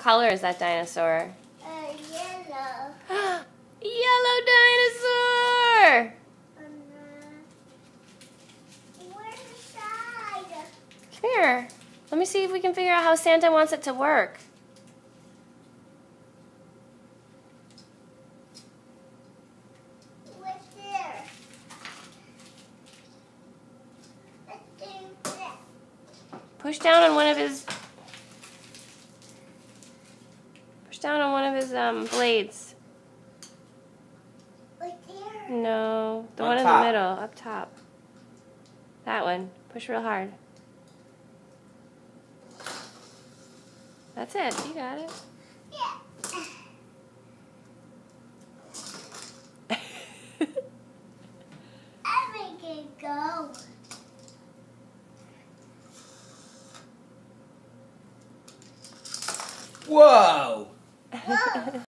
color is that dinosaur? Yellow. Yellow dinosaur! Where's the side? Come here. Let me see if we can figure out how Santa wants it to work. What's there? Let's do that. Push down on one of his blades. Right there. No, the On one in top. the middle, up top. That one. Push real hard. That's it. You got it. Yeah. I make it go. Whoa! Whoa.